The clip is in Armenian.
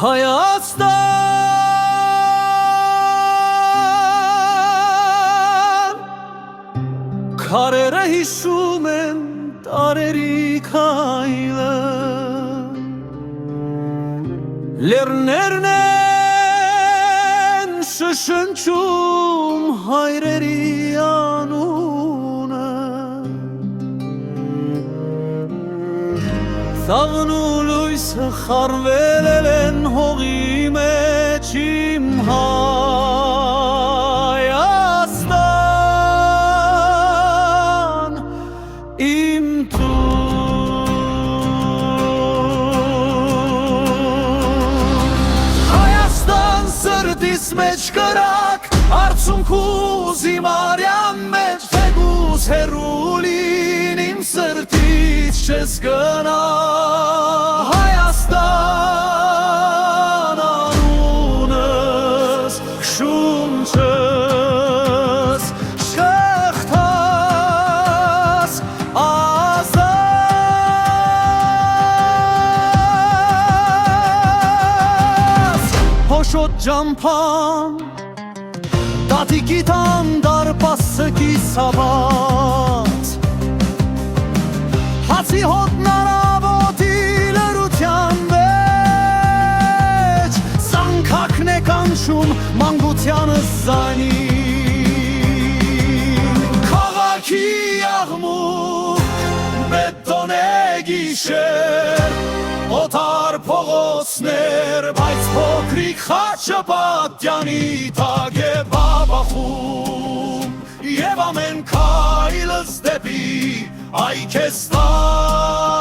Հայաստան քարերը հիշում են տարերի քայլը լեռներն են շշնջում հայրերի անունը Ծաղն ու լույսը խառնել են հողի մեջ իմ Հայաստան իմ տուն Հայաստան սրտիս մեջ կրակ արցունքուս իմ արյան մեջ թեկուս հեռուլին իմ սրտից չես գնա Հայաստան անունս շունչս շղթաս ազաս Հոշոտ ջամփան Տատիկի տան դարպասը կիսաբաց Հացի հոտն արավոտի լրության մեջ Սանքակն է կանչում մանկությանս զանին Քաղաքի աղմուկ, բետոն է գիշեր Օտար փողոցներ, բայց փոքրիկ խաչը պատյանի տակ է բաբախում Եվ ամեն քայլս դեպի այ քեզ տան